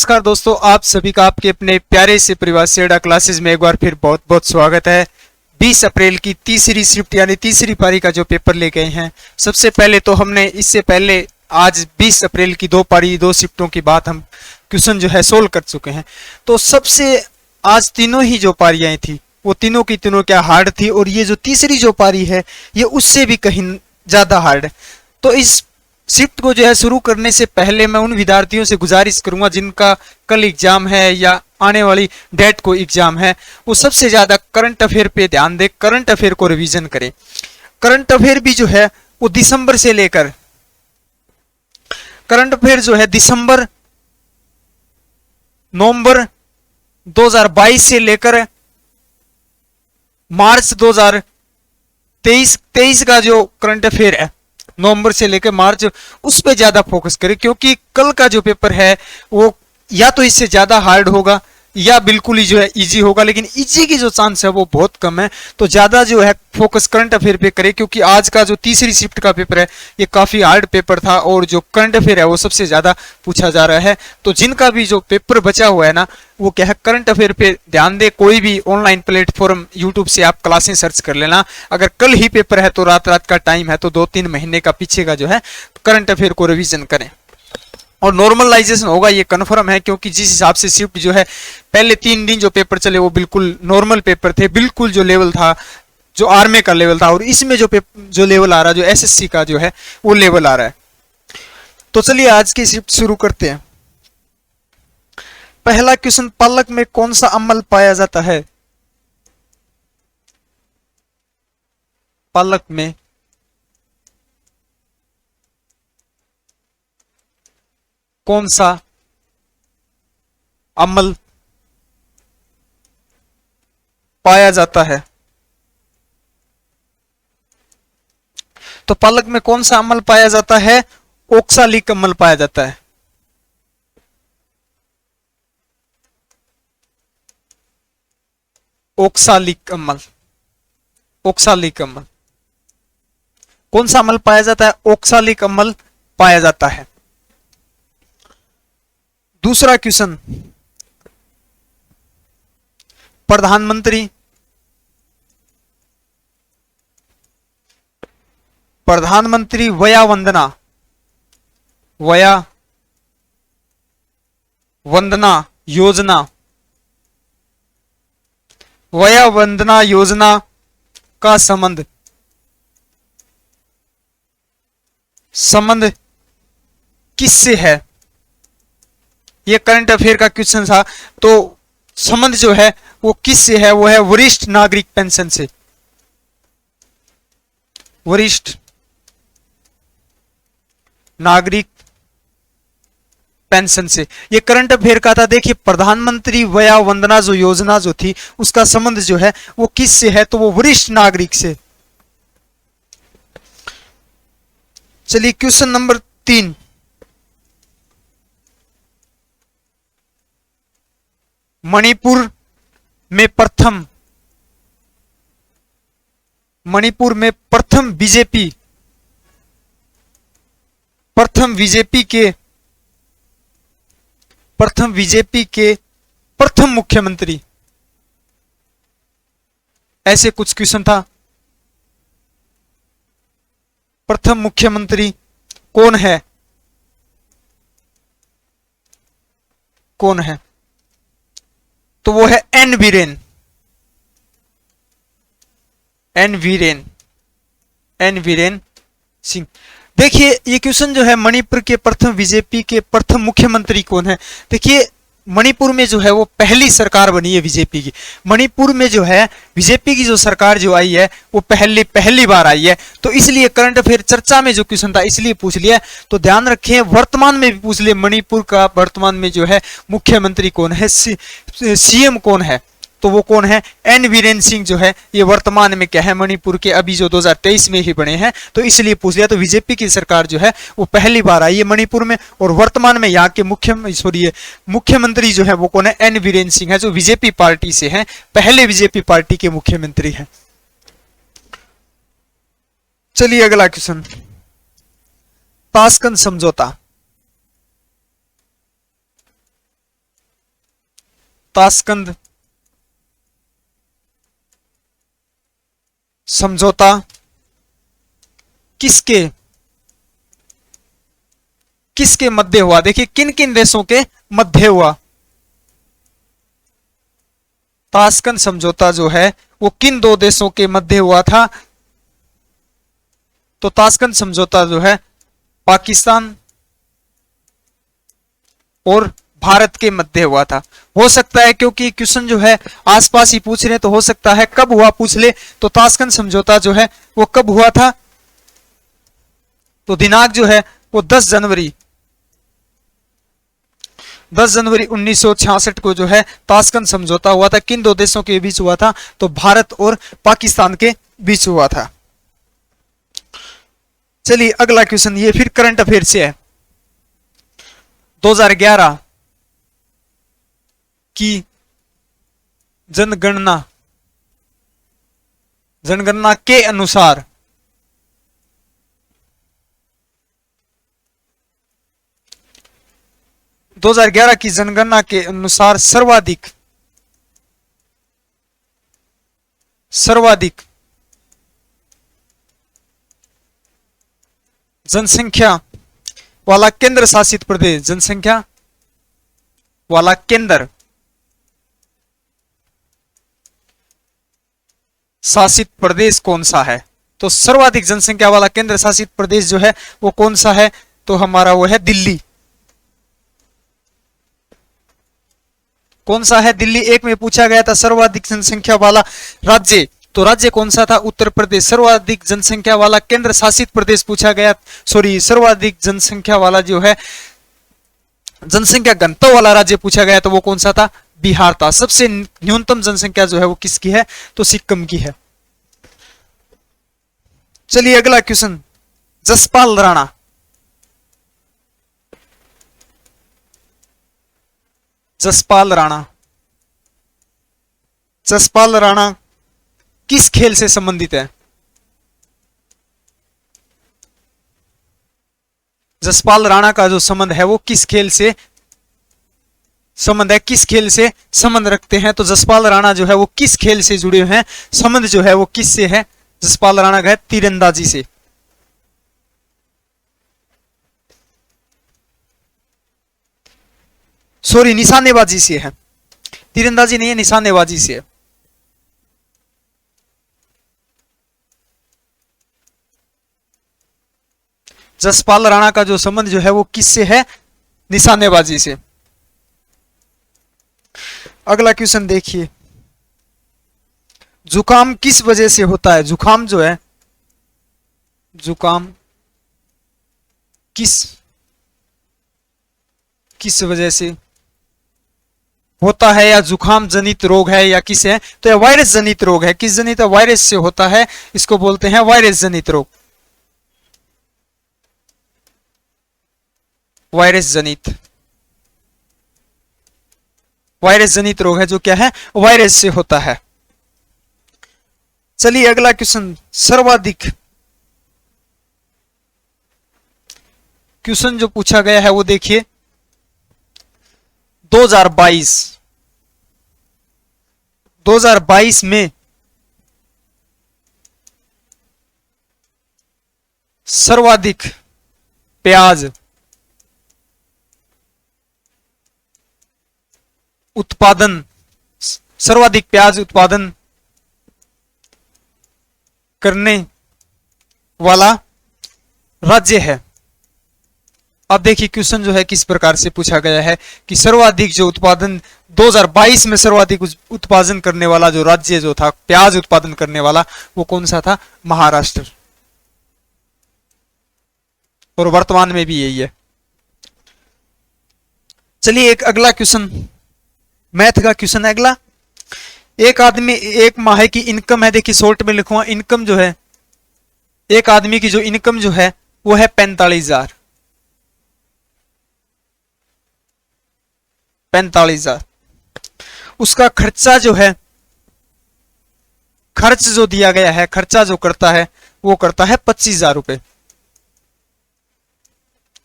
नमस्कार दोस्तों, आप सभी का आपके अपने प्यारे से परिवार सेड़ा क्लासेस में एक बार फिर बहुत बहुत स्वागत है। 20 अप्रैल की तीसरी शिफ्ट यानी तीसरी पारी का जो पेपर ले गए हैं, सबसे पहले तो हमने इससे पहले आज 20 अप्रैल की दो पारी दो शिफ्टों की बात हम क्वेश्चन जो है सोल्व कर चुके हैं। तो सबसे आज तीनों ही जो पारियां थी वो तीनों की तीनों क्या हार्ड थी, और ये जो तीसरी जो पारी है ये उससे भी कहीं ज्यादा हार्ड है। तो इस शिफ्ट को जो है शुरू करने से पहले मैं उन विद्यार्थियों से गुजारिश करूंगा जिनका कल एग्जाम है या आने वाली डेट को एग्जाम है, वो सबसे ज्यादा करंट अफेयर पे ध्यान दे, करंट अफेयर को रिवीजन करें। करंट अफेयर भी जो है वो दिसंबर से लेकर करंट अफेयर जो है दिसंबर नवंबर 2022 से लेकर मार्च 2023 का जो करंट अफेयर है नवंबर से लेकर मार्च, उस पर ज्यादा फोकस करें, क्योंकि कल का जो पेपर है वो या तो इससे ज्यादा हार्ड होगा या बिल्कुल ही जो है इजी होगा, लेकिन इजी की जो चांस है वो बहुत कम है। तो ज्यादा जो है फोकस करंट अफेयर पे करें, क्योंकि आज का जो तीसरी शिफ्ट का पेपर है ये काफी हार्ड पेपर था और जो करंट अफेयर है वो सबसे ज्यादा पूछा जा रहा है। तो जिनका भी जो पेपर बचा हुआ है ना, वो क्या है करंट अफेयर पे ध्यान दे। कोई भी ऑनलाइन प्लेटफॉर्म यूट्यूब से आप क्लासें सर्च कर लेना। अगर कल ही पेपर है तो रात रात का टाइम है, तो 2-3 महीने का पीछे का जो है करंट अफेयर को रिवीजन करें। और नॉर्मलाइजेशन होगा ये कन्फर्म है, क्योंकि जिस हिसाब से शिफ्ट जो है पहले 3 दिन जो पेपर चले वो बिल्कुल नॉर्मल पेपर थे, बिल्कुल जो लेवल था जो आर्मी का लेवल था, और इसमें जो लेवल आ रहा है जो एसएससी का जो है वो लेवल आ रहा है। तो चलिए आज की शिफ्ट शुरू करते हैं। पहला क्वेश्चन, पालक में कौन सा अम्ल पाया जाता है? पालक में कौन सा अम्ल पाया जाता है? तो पालक में कौन सा अम्ल पाया जाता है? ओक्सालिक अम्ल पाया जाता है। ओक्सालिक अम्ल, ओक्सालिक अम्ल कौन सा अम्ल पाया जाता है? ओक्सालिक अम्ल पाया जाता है। दूसरा क्वेश्चन, प्रधानमंत्री वया वंदना योजना, वया वंदना योजना का संबंध किससे है? ये करंट अफेयर का क्वेश्चन था। तो संबंध जो है वो किससे है? वो है वरिष्ठ नागरिक पेंशन से, वरिष्ठ नागरिक पेंशन से। ये करंट अफेयर का था। देखिए प्रधानमंत्री वया वंदना जो योजना जो थी उसका संबंध जो है वो किससे है? तो वो वरिष्ठ नागरिक से। चलिए क्वेश्चन नंबर 3, मणिपुर में प्रथम बीजेपी के प्रथम मुख्यमंत्री, ऐसे कुछ क्वेश्चन था। प्रथम मुख्यमंत्री कौन है? कौन है? तो वो है एन वीरेन सिंह। देखिए ये क्वेश्चन जो है मणिपुर के प्रथम बीजेपी के प्रथम मुख्यमंत्री कौन है। देखिए मणिपुर में जो है वो पहली सरकार बनी है बीजेपी की। मणिपुर में जो है बीजेपी की जो सरकार जो आई है वो पहली बार आई है। तो इसलिए करंट अफेयर चर्चा में जो क्वेश्चन था इसलिए पूछ लिया। तो ध्यान रखें वर्तमान में भी पूछ लिया, मणिपुर का वर्तमान में जो है मुख्यमंत्री कौन है, सीएम कौन है? तो वो कौन है? एन वीरेन सिंह जो है ये वर्तमान में क्या है मणिपुर के, अभी जो 2023 में ही बने हैं, तो इसलिए पूछ लिया। तो बीजेपी की सरकार जो है वो पहली बार आई है मणिपुर में, और वर्तमान में यहाँ के मुख्यमंत्री जो है वो कौन है? एन वीरेन सिंह है, जो बीजेपी पार्टी से है, पहले बीजेपी पार्टी के मुख्यमंत्री हैं। चलिए अगला क्वेश्चन, ताशकंद समझौता। ताशकंद समझौता किसके किसके मध्य हुआ? देखिए किन किन देशों के मध्य हुआ। ताशकंद समझौता जो है वो किन दो देशों के मध्य हुआ था? तो ताशकंद समझौता जो है पाकिस्तान और भारत के मध्य हुआ था। हो सकता है क्योंकि क्वेश्चन जो है आसपास ही पूछ रहे हैं तो हो सकता है कब हुआ पूछ ले। तो ताशकंद समझौता जो है वो कब हुआ था? तो दिनांक जो है वो 10 जनवरी 1966 को जो है ताशकंद समझौता हुआ था। किन दो देशों के बीच हुआ था? तो भारत और पाकिस्तान के बीच हुआ था। चलिए अगला क्वेश्चन, ये फिर करंट अफेयर से है। 2011 की जनगणना के अनुसार 2011 की जनगणना के अनुसार सर्वाधिक जनसंख्या वाला केंद्र शासित प्रदेश, जनसंख्या वाला केंद्र शासित प्रदेश कौन सा है? तो सर्वाधिक जनसंख्या वाला केंद्र शासित प्रदेश जो है वो कौन सा है? तो हमारा वो है दिल्ली। कौन सा है? दिल्ली। एक में पूछा गया था सर्वाधिक जनसंख्या वाला राज्य, तो राज्य कौन सा था? उत्तर प्रदेश। सर्वाधिक जनसंख्या वाला केंद्र शासित प्रदेश पूछा गया, सर्वाधिक जनसंख्या वाला जो है जनसंख्या घनत्व वाला राज्य पूछा गया तो वो कौन सा था? बिहार था। सबसे न्यूनतम जनसंख्या जो है वो किसकी है? तो सिक्किम की है। चलिए अगला क्वेश्चन, जसपाल राणा जसपाल राणा किस खेल से संबंधित है? जसपाल राणा का जो संबंध है वो किस खेल से संबंध है? किस खेल से संबंध रखते हैं? तो जसपाल राणा जो है वो किस खेल से जुड़े हुए हैं? संबंध जो है वो किस से है? जसपाल राणा का है तीरंदाजी से। सॉरी, निशानेबाजी से है। तीरंदाजी नहीं है, निशानेबाजी से है। जसपाल राणा का जो संबंध जो है वो किससे है? निशानेबाजी से। अगला क्वेश्चन देखिए, जुकाम किस वजह से होता है? जुकाम जो है, जुकाम किस वजह से होता है, या जुकाम जनित रोग है या किस है? तो यह वायरस जनित रोग है। किस जनित? वायरस से होता है, इसको बोलते हैं वायरस जनित रोग। वायरस जनित रोग है जो क्या है? वायरस से होता है। चलिए अगला क्वेश्चन, सर्वाधिक क्वेश्चन जो पूछा गया है वो देखिए, 2022 में सर्वाधिक प्याज उत्पादन करने वाला राज्य है। अब देखिए क्वेश्चन जो है किस प्रकार से पूछा गया है कि सर्वाधिक जो उत्पादन 2022 में सर्वाधिक उत्पादन करने वाला जो राज्य जो था प्याज उत्पादन करने वाला वो कौन सा था? महाराष्ट्र। और वर्तमान में भी यही है। चलिए एक अगला क्वेश्चन, मैथ का क्वेश्चन है अगला। एक आदमी एक माह की इनकम है, देखिए शॉर्ट में लिखूंगा, इनकम जो है एक आदमी की जो इनकम जो है वो है 45,000। उसका खर्चा जो है, खर्च जो दिया गया है, खर्चा जो करता है वो करता है 25,000 रुपए।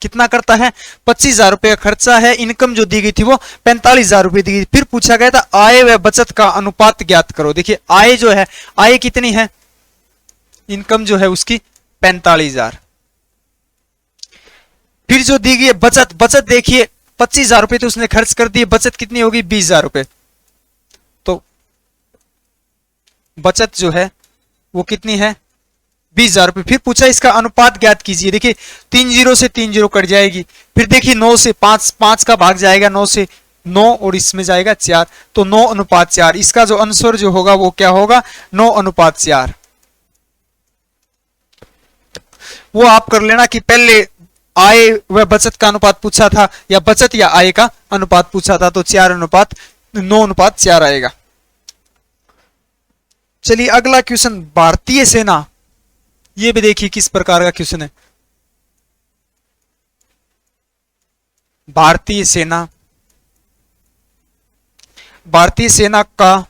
कितना करता है, 25,000 रुपये का खर्चा है। इनकम जो दी गई थी वो 45,000 रुपये दी गई। फिर पूछा गया था आय व बचत का अनुपात ज्ञात करो। देखिए आय जो है, आय कितनी है, इनकम जो है उसकी 45,000। फिर जो दी गई है बचत, बचत देखिए 25,000 रुपये तो उसने खर्च कर दिए, बचत कितनी होगी, 20,000 रुपये। तो बचत जो है वो कितनी है, 20,000 रुपये। फिर पूछा इसका अनुपात ज्ञात कीजिए। देखिए 3 जीरो से 3 जीरो कट जाएगी। फिर देखिए 9 से 5, 5 का भाग जाएगा 9 से, 9 और इसमें जाएगा 4, तो 9:4। इसका जो आंसर जो होगा वो क्या होगा, 9:4। वो आप कर लेना कि पहले आय व बचत का अनुपात पूछा था या बचत या आय का अनुपात पूछा था, तो 9:4 आएगा। चलिए अगला क्वेश्चन, भारतीय सेना, ये भी देखिए किस प्रकार का क्वेश्चन है। भारतीय सेना, भारतीय सेना का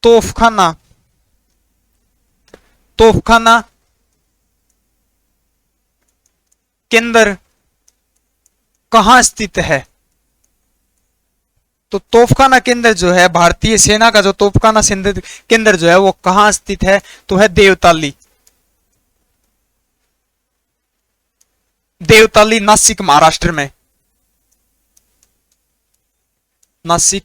तोफखाना, तोफखाना केंद्र कहां स्थित है। तो तोफखाना केंद्र जो है, भारतीय सेना का जो तोफखाना केंद्र जो है वो कहां स्थित है, तो है देवताली। देवताली नासिक महाराष्ट्र में, नासिक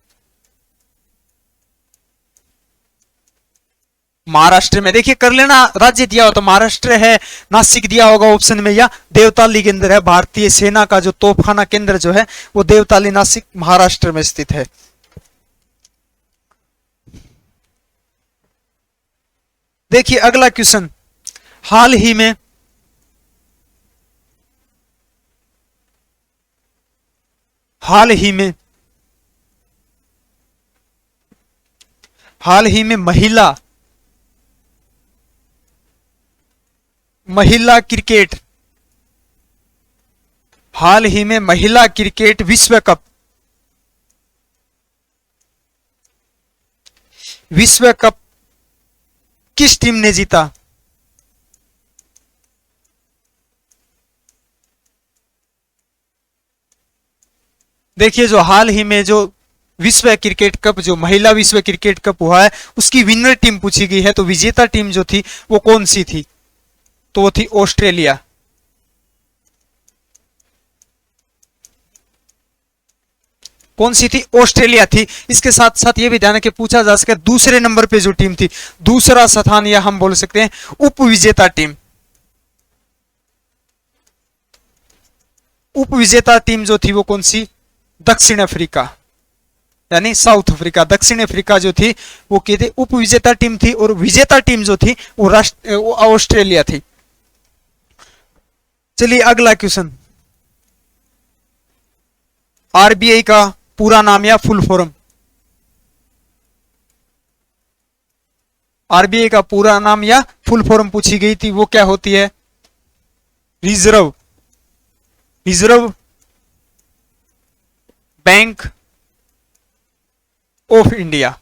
महाराष्ट्र में। देखिए कर लेना, राज्य दिया हो तो महाराष्ट्र है, नासिक दिया होगा ऑप्शन में, या देवताली केंद्र है। भारतीय सेना का जो तोपखाना केंद्र जो है वो देवताली नासिक महाराष्ट्र में स्थित है। देखिए अगला क्वेश्चन, हाल ही में महिला क्रिकेट, हाल ही में महिला क्रिकेट विश्व कप किस टीम ने जीता। देखिए जो हाल ही में जो विश्व क्रिकेट कप, जो महिला विश्व क्रिकेट कप हुआ है, उसकी विनर टीम पूछी गई है। तो विजेता टीम जो थी वो कौन सी थी, तो वो थी ऑस्ट्रेलिया। कौन सी थी, ऑस्ट्रेलिया थी। इसके साथ साथ ये भी ध्यान रखें, पूछा जा सके दूसरे नंबर पे जो टीम थी, दूसरा स्थान, या हम बोल सकते हैं उपविजेता टीम। उपविजेता टीम जो थी वो कौन सी, दक्षिण अफ्रीका, यानी साउथ अफ्रीका। दक्षिण अफ्रीका जो थी वो कहते उपविजेता टीम थी, और विजेता टीम जो थी वो ऑस्ट्रेलिया थी। चलिए अगला क्वेश्चन, आरबीआई का पूरा नाम या फुल फॉर्म। आरबीआई का पूरा नाम या फुल फॉर्म पूछी गई थी, वो क्या होती है, reserve bank of India.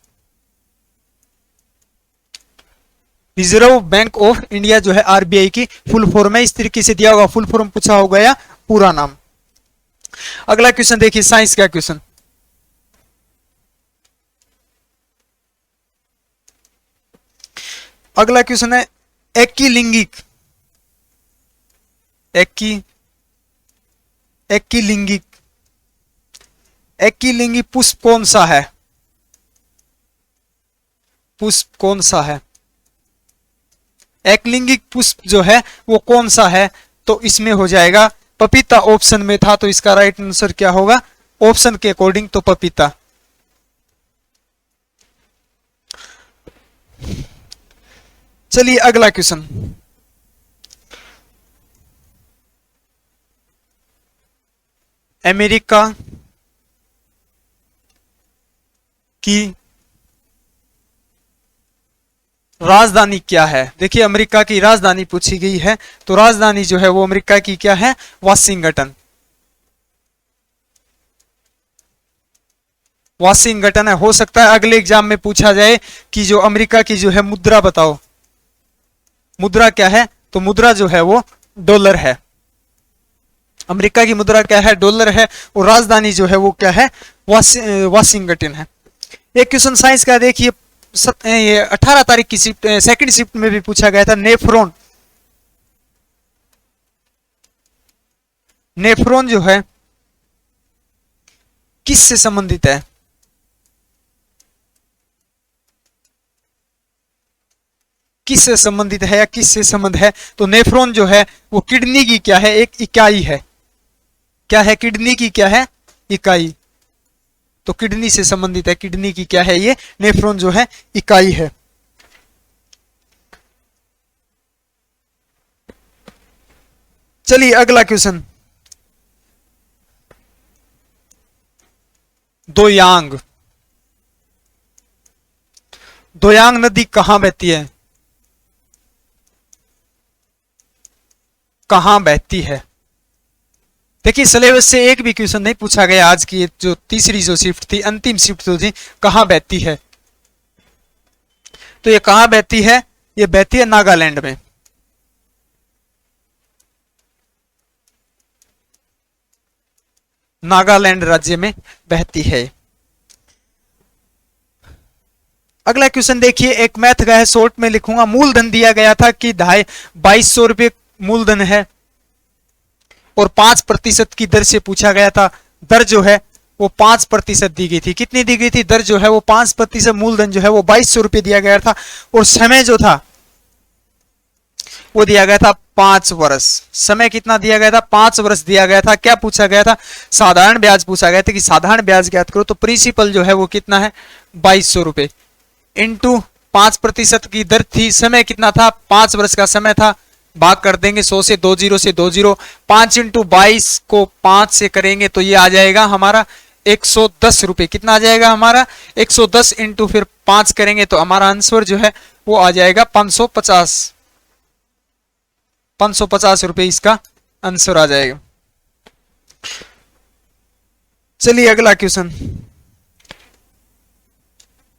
Reserve bank of India जो है आरबीआई की फुल फॉर्म है। इस तरीके से दिया होगा, फुल फॉर्म पूछा होगा या पूरा नाम। अगला क्वेश्चन देखिए, साइंस का क्वेश्चन, अगला क्वेश्चन है एकीलिंगिक, एकीलिंगी पुष्प कौन सा है, पुष्प कौन सा है, एकलिंगिक पुष्प जो है वो कौन सा है। तो इसमें हो जाएगा पपीता, ऑप्शन में था, तो इसका राइट आंसर क्या होगा, ऑप्शन के अकॉर्डिंग तो पपीता। चलिए अगला क्वेश्चन, अमेरिका की राजधानी क्या है। देखिए अमेरिका की राजधानी पूछी गई है, तो राजधानी जो है वो अमेरिका की क्या है, वाशिंगटन। वाशिंगटन है। हो सकता है अगले एग्जाम में पूछा जाए कि जो अमेरिका की जो है मुद्रा बताओ, मुद्रा क्या है, तो मुद्रा जो है वो डॉलर है। अमेरिका की मुद्रा क्या है, डॉलर है। और राजधानी जो है वो क्या है, वाशिंगटन है। एक क्वेश्चन साइंस का देखिए, ये 18 तारीख की शिफ्ट, सेकंड शिफ्ट में भी पूछा गया था। नेफ्रॉन, नेफ्रॉन जो है किससे संबंधित है, किससे संबंधित है या किससे संबंध है, तो नेफ्रॉन जो है वो किडनी की क्या है, एक इकाई है। क्या है, किडनी की क्या है, इकाई। तो किडनी से संबंधित है, किडनी की क्या है, ये नेफ्रॉन जो है इकाई है। चलिए अगला क्वेश्चन, दोयांग, दोयांग नदी कहां बहती है, कहां बहती है। देखिए सिलेबस से एक भी क्वेश्चन नहीं पूछा गया। आज की जो तीसरी जो शिफ्ट थी, अंतिम शिफ्ट जो थी, कहां बहती है, तो ये कहां बहती है, ये बहती है नागालैंड में। नागालैंड राज्य में बहती है। अगला क्वेश्चन देखिए, एक मैथ का है, शॉर्ट में लिखूंगा। मूलधन दिया गया था कि 2200 रुपये मूलधन है और 5% की दर से पूछा गया था। दर जो है वो 5% दी गई थी। कितनी दी गई थी, दर जो है वो 5%, मूलधन जो है वो 2200 रुपये दिया गया था और समय जो था वो दिया गया था 5 वर्ष। समय कितना दिया गया था, 5 वर्ष दिया गया था। क्या पूछा गया था, साधारण ब्याज पूछा गया था कि साधारण ब्याज ज्ञात करो। तो प्रिंसिपल जो है वो कितना है, 2200 रुपये इंटू 5% की दर थी, समय कितना था, 5 वर्ष का समय था। भाग कर देंगे 100 से, 20 से 20, 5 इंटू 22 को 5 से करेंगे तो ये आ जाएगा हमारा 110 रुपये। कितना आ जाएगा हमारा, 110 इंटू फिर 5 करेंगे तो हमारा आंसर जो है वो आ जाएगा 550 रुपये, इसका आंसर आ जाएगा। चलिए अगला क्वेश्चन,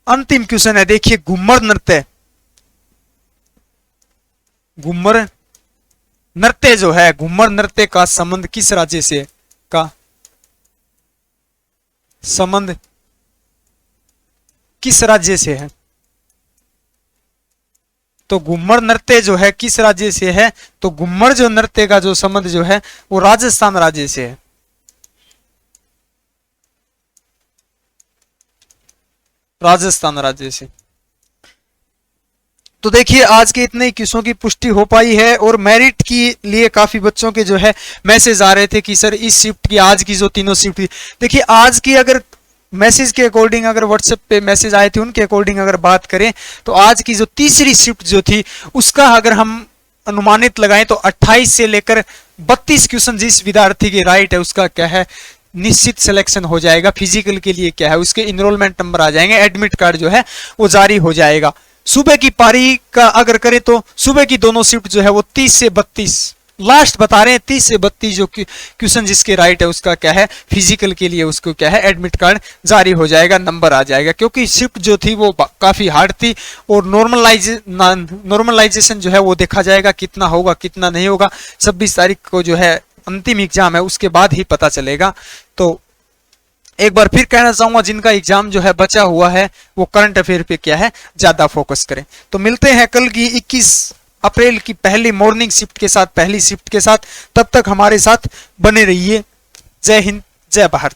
अंतिम क्वेश्चन है। देखिए घूमर नृत्य, घूमर नृत्य जो है, घूमर नृत्य का संबंध किस राज्य से, का संबंध किस राज्य से है, तो घूमर नृत्य जो है किस राज्य से है, तो घूमर जो नृत्य का जो संबंध जो है वो राजस्थान राज्य से है। राजस्थान राज्य से। तो देखिए आज के इतने क्वेश्चनों की पुष्टि हो पाई है और मेरिट के लिए काफी बच्चों के जो है मैसेज आ रहे थे कि सर इस शिफ्ट की, आज की जो तीनों शिफ्ट थी, देखिए आज की अगर मैसेज के अकॉर्डिंग, अगर व्हाट्सएप पे मैसेज आए थे उनके अकॉर्डिंग अगर बात करें तो आज की जो तीसरी शिफ्ट जो थी उसका अगर हम अनुमानित लगाएं तो 28 से लेकर 32 क्वेश्चन जिस विद्यार्थी के राइट है उसका क्या है, निश्चित सिलेक्शन हो जाएगा। फिजिकल के लिए क्या है, उसके इनरोलमेंट नंबर आ जाएंगे, एडमिट कार्ड जो है वो जारी हो जाएगा। सुबह की पारी का अगर करें तो सुबह की दोनों शिफ्ट जो है वो 30 से 32 लास्ट बता रहे हैं, 30 से 32 जो क्वेश्चन जिसके राइट है उसका क्या है, फिजिकल के लिए उसको क्या है, एडमिट कार्ड जारी हो जाएगा, नंबर आ जाएगा। क्योंकि शिफ्ट जो थी वो काफी हार्ड थी और नॉर्मलाइजेशन जो है वो देखा जाएगा कितना होगा कितना नहीं होगा। 26 तारीख को जो है अंतिम एग्जाम है, उसके बाद ही पता चलेगा। तो एक बार फिर कहना चाहूंगा जिनका एग्जाम जो है बचा हुआ है वो करंट अफेयर पे क्या है ज्यादा फोकस करें। तो मिलते हैं कल की 21 अप्रैल की पहली मॉर्निंग शिफ्ट के साथ, पहली शिफ्ट के साथ। तब तक हमारे साथ बने रहिए। जय हिंद, जय भारत।